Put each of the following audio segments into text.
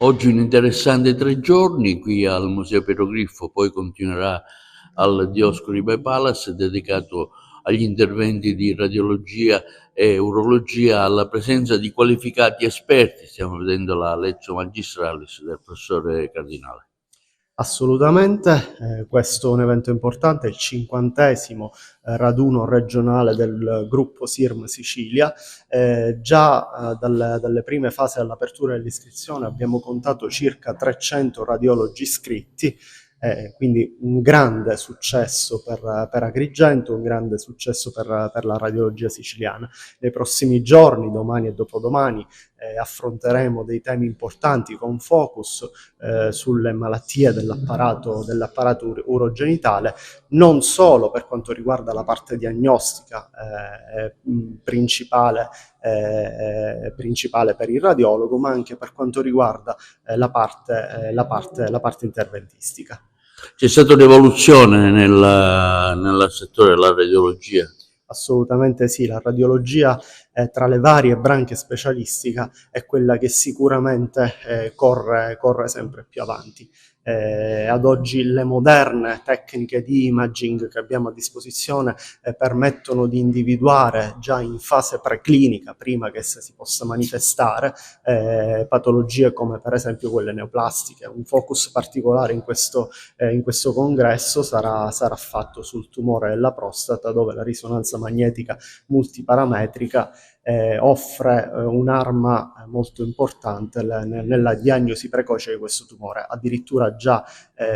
Oggi un interessante 3 giorni qui al Museo Pirogriffo, poi continuerà al Dioscuri by Palace, dedicato agli interventi di radiologia e urologia, alla presenza di qualificati esperti. Stiamo vedendo la Lectio Magistralis del professore Cardinale. Assolutamente, questo è un evento importante, il 50° raduno regionale del gruppo SIRM Sicilia. Già dalle prime fasi all'apertura dell'iscrizione abbiamo contato circa 300 radiologi iscritti, quindi un grande successo per Agrigento, un grande successo per la radiologia siciliana. Nei prossimi giorni, domani e dopodomani, affronteremo dei temi importanti con focus sulle malattie dell'apparato urogenitale, non solo per quanto riguarda la parte diagnostica principale per il radiologo, ma anche per quanto riguarda la parte interventistica. C'è stata un'evoluzione nel settore della radiologia? Assolutamente sì, la radiologia tra le varie branche specialistiche è quella che sicuramente corre sempre più avanti. Ad oggi le moderne tecniche di imaging che abbiamo a disposizione permettono di individuare già in fase preclinica, prima che essa si possa manifestare, patologie come per esempio quelle neoplastiche. Un focus particolare in questo congresso sarà fatto sul tumore della prostata, dove la risonanza magnetica multiparametrica offre un'arma molto importante nella diagnosi precoce di questo tumore. Addirittura già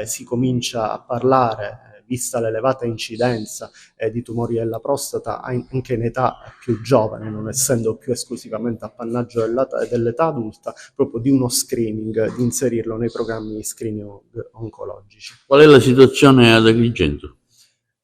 si comincia a parlare, vista l'elevata incidenza di tumori della prostata anche in età più giovane, non essendo più esclusivamente appannaggio dell'età adulta, proprio di uno screening, di inserirlo nei programmi di screening oncologici. Qual è la situazione ad Agrigento?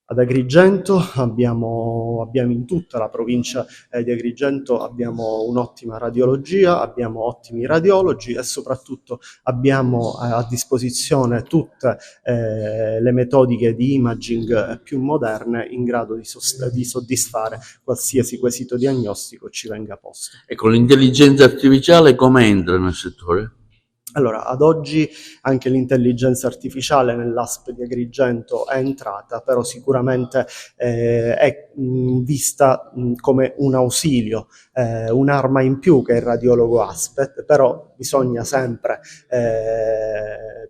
Ad Agrigento abbiamo in tutta la provincia di Agrigento abbiamo un'ottima radiologia, abbiamo ottimi radiologi e soprattutto abbiamo a disposizione tutte le metodiche di imaging più moderne in grado di soddisfare qualsiasi quesito diagnostico ci venga posto. E con l'intelligenza artificiale come entra nel settore? Allora, ad oggi anche l'intelligenza artificiale nell'ASP di Agrigento è entrata, però sicuramente è vista come un ausilio, un'arma in più che il radiologo ha, però bisogna sempre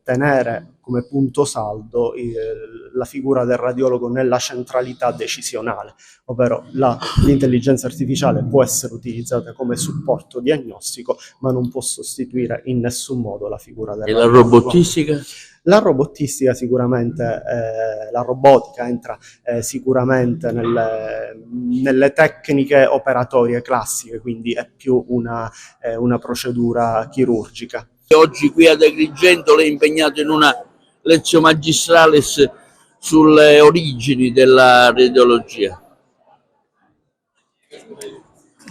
tenere come punto saldo la figura del radiologo nella centralità decisionale, ovvero l'intelligenza artificiale può essere utilizzata come supporto diagnostico, ma non può sostituire in nessun modo la figura del radiologo. E la robotistica? La robotistica sicuramente, la robotica entra sicuramente nelle tecniche operatorie classiche, quindi è più una procedura chirurgica. Oggi qui ad Agrigento lei è impegnato in una Lectio Magistralis sulle origini della radiologia.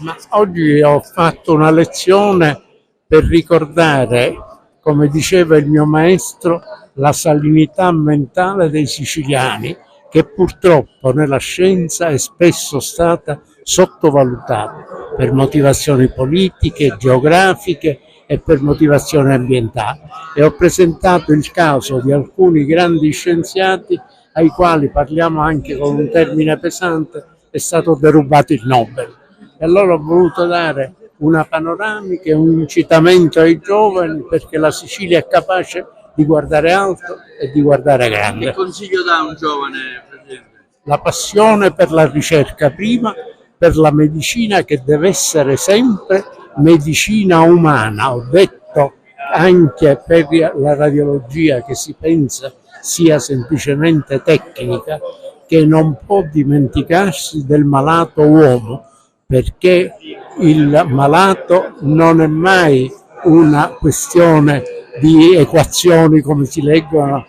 Ma oggi ho fatto una lezione per ricordare, come diceva il mio maestro, la salinità mentale dei siciliani, che purtroppo nella scienza è spesso stata sottovalutata per motivazioni politiche, geografiche e per motivazioni ambientali. E ho presentato il caso di alcuni grandi scienziati ai quali, parliamo anche con un termine pesante, è stato derubato il Nobel. E allora ho voluto dare una panoramica e un incitamento ai giovani, perché la Sicilia è capace di guardare alto e di guardare grande. Che consiglio dà un giovane, Presidente? La passione per la ricerca prima, per la medicina, che deve essere sempre medicina umana. Ho detto anche per la radiologia, che si pensa sia semplicemente tecnica, che non può dimenticarsi del malato uomo, perché il malato non è mai una questione di equazioni come si leggono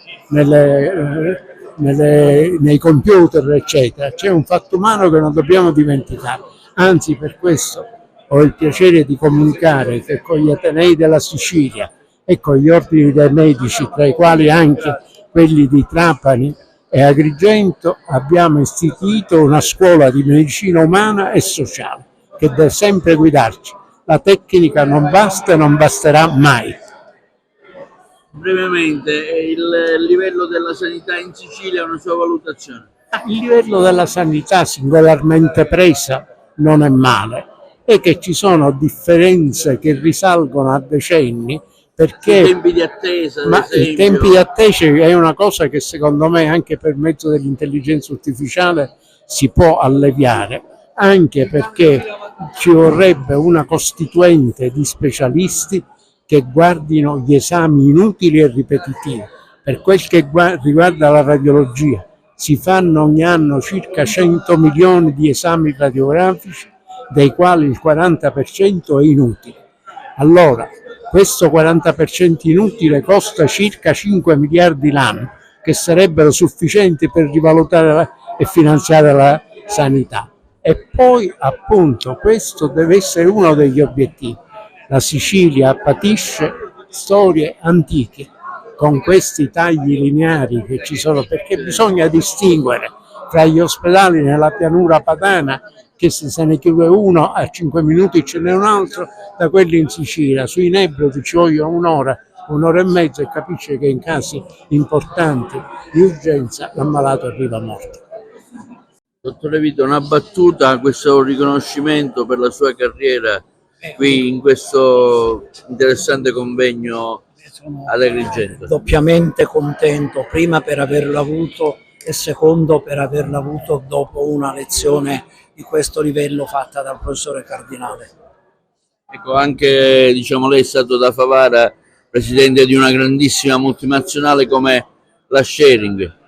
nei computer, eccetera. C'è un fatto umano che non dobbiamo dimenticare. Anzi, per questo ho il piacere di comunicare che con gli Atenei della Sicilia e con gli ordini dei medici, tra i quali anche quelli di Trapani e Agrigento, abbiamo istituito una scuola di medicina umana e sociale che deve sempre guidarci. La tecnica non basta e non basterà mai. brevemente il livello della sanità in Sicilia, una sua valutazione. Il livello della sanità singolarmente presa non è male, è che ci sono differenze che risalgono a decenni, perché I tempi di attesa, ma i tempi di attesa è una cosa che secondo me anche per mezzo dell'intelligenza artificiale si può alleviare, anche perché ci vorrebbe una costituente di specialisti che guardino gli esami inutili e ripetitivi. Per quel che riguarda la radiologia, si fanno ogni anno circa 100 milioni di esami radiografici, dei quali il 40% è inutile. Allora, questo 40% inutile costa circa 5 miliardi l'anno, che sarebbero sufficienti per rivalutare e finanziare la sanità. E poi, appunto, questo deve essere uno degli obiettivi. La Sicilia patisce storie antiche con questi tagli lineari che ci sono, perché bisogna distinguere tra gli ospedali nella pianura padana, che se ne chiude uno a 5 minuti ce n'è un altro, da quelli in Sicilia. Sui Nebrodi ci vogliono un'ora e mezza, e capisce che in casi importanti di urgenza l'ammalato arriva morto. Dottore Vito, una battuta, questo riconoscimento per la sua carriera qui in questo interessante convegno ad Agrigento. Doppiamente contento, prima per averlo avuto e secondo per averlo avuto dopo una lezione di questo livello fatta dal professore Cardinale. Ecco, anche lei è stato da Favara presidente di una grandissima multinazionale come la Sharing.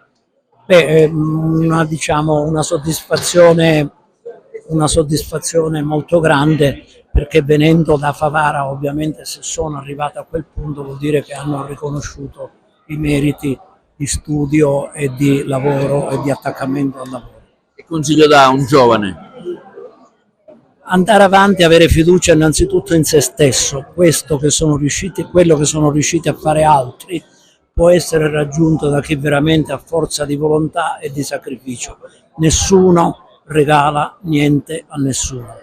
Una soddisfazione molto grande, perché venendo da Favara, ovviamente, se sono arrivato a quel punto vuol dire che hanno riconosciuto i meriti di studio e di lavoro e di attaccamento al lavoro. Che consiglio dà a un giovane? Andare avanti, avere fiducia innanzitutto in se stesso. Quello che sono riusciti a fare altri può essere raggiunto da chi veramente ha forza di volontà e di sacrificio. Nessuno regala niente a nessuno.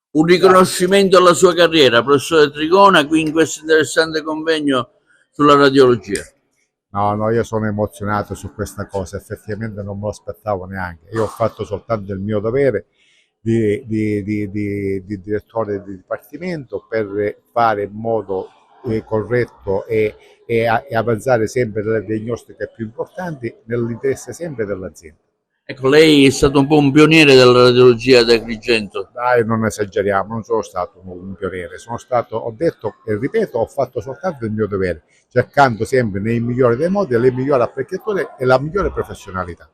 Un riconoscimento alla sua carriera, professore Trigona, qui in questo interessante convegno sulla radiologia. No, io sono emozionato su questa cosa, effettivamente non me lo aspettavo neanche. Io ho fatto soltanto il mio dovere di direttore di dipartimento per fare in modo corretto e avanzare sempre le diagnostiche più importanti nell'interesse sempre dell'azienda. Ecco, lei è stato un po' un pioniere della radiologia ad Agrigento. Dai, non esageriamo, non sono stato un pioniere, ho detto e ripeto, ho fatto soltanto il mio dovere, cercando sempre nei migliori dei modi le migliori apparecchiature e la migliore professionalità.